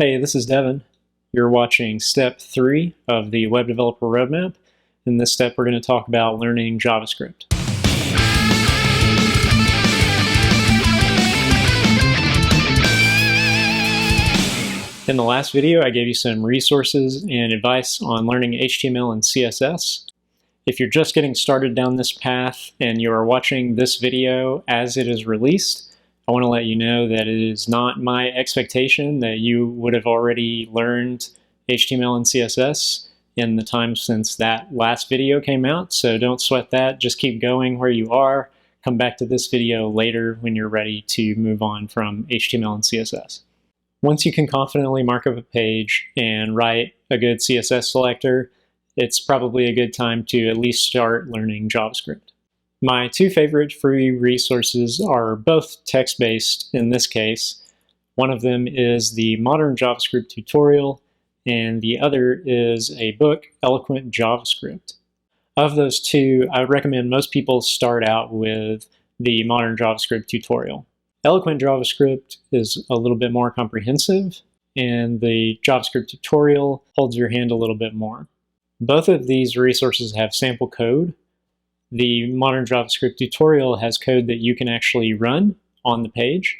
Hey, this is Devin. You're watching step 3 of the Web Developer Roadmap. In this step, we're going to talk about learning JavaScript. In the last video, I gave you some resources and advice on learning HTML and CSS. If you're just getting started down this path and you are watching this video as it is released, I want to let you know that it is not my expectation that you would have already learned HTML and CSS in the time since that last video came out, so don't sweat that. Just keep going where you are. Come back to this video later when you're ready to move on from HTML and CSS. Once you can confidently mark up a page and write a good CSS selector, it's probably a good time to at least start learning JavaScript. My two favorite free resources are both text-based in this case. One of them is the Modern JavaScript tutorial, and the other is a book, Eloquent JavaScript. Of those two, I would recommend most people start out with the Modern JavaScript tutorial. Eloquent JavaScript is a little bit more comprehensive, and the JavaScript tutorial holds your hand a little bit more. Both of these resources have sample code. The Modern JavaScript tutorial has code that you can actually run on the page.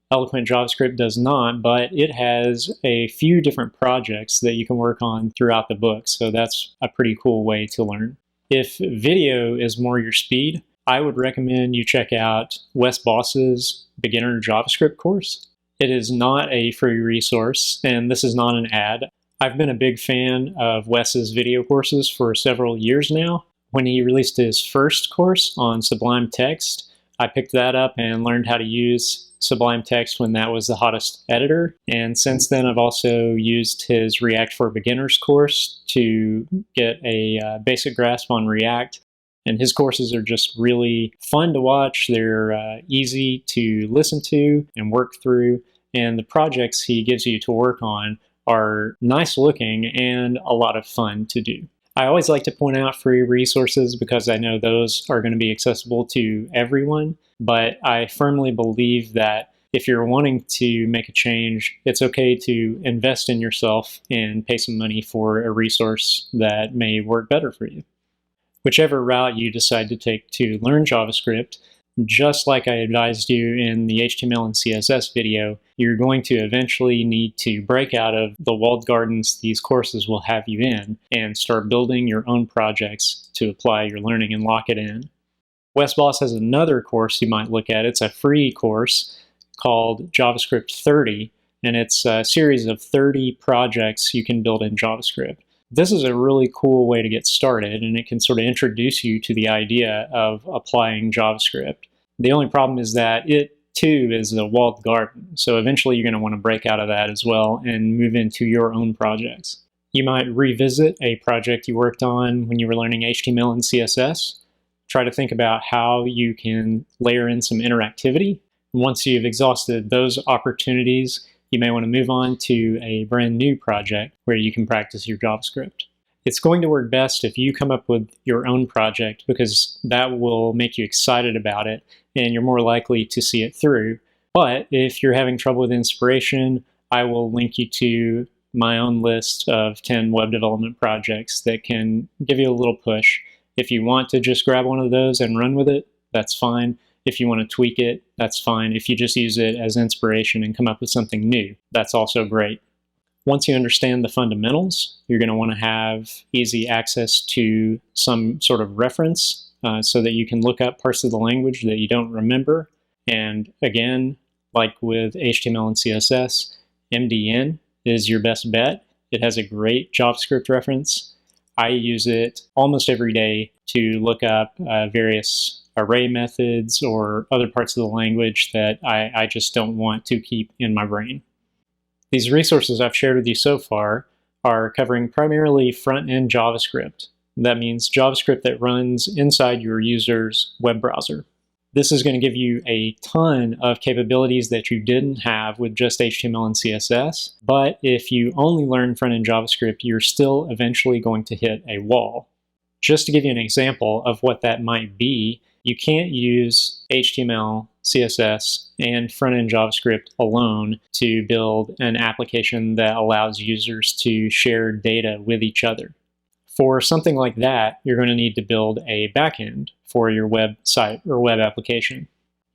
Eloquent JavaScript does not, but it has a few different projects that you can work on throughout the book, so that's a pretty cool way to learn. If video is more your speed, I would recommend you check out Wes Boss's Beginner JavaScript course. It is not a free resource, and this is not an ad. I've been a big fan of Wes's video courses for several years now. When he released his first course on Sublime Text, I picked that up and learned how to use Sublime Text when that was the hottest editor. And since then, I've also used his React for Beginners course to get a basic grasp on React. And his courses are just really fun to watch. They're easy to listen to and work through. And the projects he gives you to work on are nice looking and a lot of fun to do. I always like to point out free resources because I know those are going to be accessible to everyone, but I firmly believe that if you're wanting to make a change, it's okay to invest in yourself and pay some money for a resource that may work better for you. Whichever route you decide to take to learn JavaScript, just like I advised you in the HTML and CSS video, you're going to eventually need to break out of the walled gardens these courses will have you in and start building your own projects to apply your learning and lock it in. Wes Boss has another course you might look at. It's a free course called JavaScript 30, and it's a series of 30 projects you can build in JavaScript. This is a really cool way to get started, and it can sort of introduce you to the idea of applying JavaScript. The only problem is that it, too, is a walled garden, so eventually you're going to want to break out of that as well and move into your own projects. You might revisit a project you worked on when you were learning HTML and CSS. Try to think about how you can layer in some interactivity. Once you've exhausted those opportunities, you may want to move on to a brand new project where you can practice your JavaScript. It's going to work best if you come up with your own project because that will make you excited about it and you're more likely to see it through. But if you're having trouble with inspiration, I will link you to my own list of 10 web development projects that can give you a little push. If you want to just grab one of those and run with it, that's fine. If you want to tweak it, that's fine. If you just use it as inspiration and come up with something new, that's also great. Once you understand the fundamentals, you're going to want to have easy access to some sort of reference so that you can look up parts of the language that you don't remember. And again, like with HTML and CSS, MDN is your best bet. It has a great JavaScript reference. I use it almost every day to look up various array methods or other parts of the language that I just don't want to keep in my brain. These resources I've shared with you so far are covering primarily front-end JavaScript. That means JavaScript that runs inside your user's web browser. This is going to give you a ton of capabilities that you didn't have with just HTML and CSS, but if you only learn front-end JavaScript, you're still eventually going to hit a wall. Just to give you an example of what that might be, you can't use HTML CSS, and front-end JavaScript alone to build an application that allows users to share data with each other. For something like that, you're going to need to build a backend for your website or web application.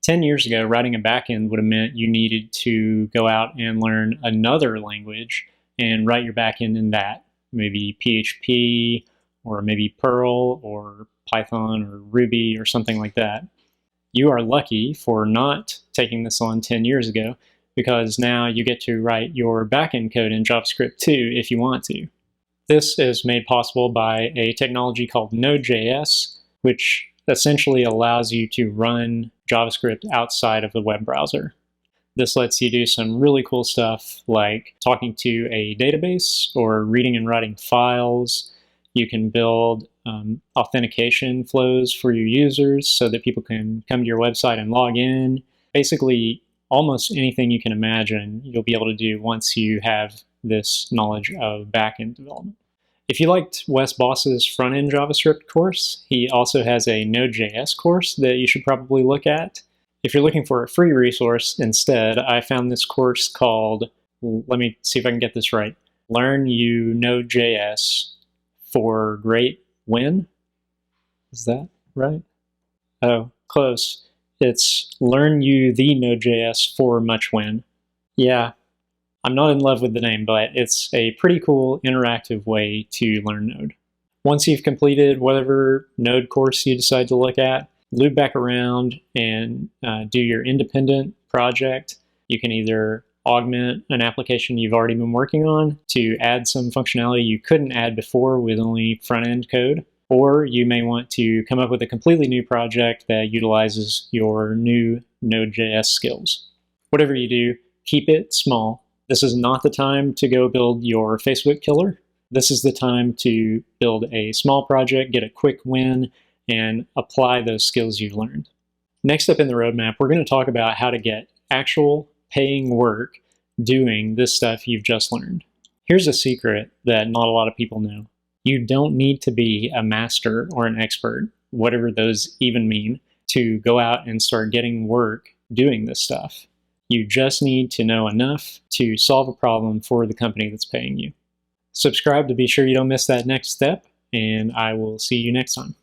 10 years ago, writing a backend would have meant you needed to go out and learn another language and write your backend in that, maybe PHP or maybe Perl or Python or Ruby or something like that. You are lucky for not taking this on 10 years ago, because now you get to write your backend code in JavaScript too if you want to. This is made possible by a technology called Node.js, which essentially allows you to run JavaScript outside of the web browser. This lets you do some really cool stuff like talking to a database or reading and writing files. You can build authentication flows for your users so that people can come to your website and log in. Basically, almost anything you can imagine you'll be able to do once you have this knowledge of backend development. If you liked Wes Boss's front-end JavaScript course, he also has a Node.js course that you should probably look at. If you're looking for a free resource instead, I found this course called, let me see if I can get this right, Learn You Node.js for Great Win? Is that right? Oh, close. It's Learn You the Node.js for Much Win. Yeah, I'm not in love with the name, but it's a pretty cool interactive way to learn Node. Once you've completed whatever Node course you decide to look at, loop back around and do your independent project. You can either augment an application you've already been working on to add some functionality you couldn't add before with only front-end code, or you may want to come up with a completely new project that utilizes your new Node.js skills. Whatever you do, keep it small. This is not the time to go build your Facebook killer. This is the time to build a small project, get a quick win, and apply those skills you've learned. Next up in the roadmap, we're going to talk about how to get actual paying work doing this stuff you've just learned. Here's a secret that not a lot of people know. You don't need to be a master or an expert, whatever those even mean, to go out and start getting work doing this stuff. You just need to know enough to solve a problem for the company that's paying you. Subscribe to be sure you don't miss that next step, and I will see you next time.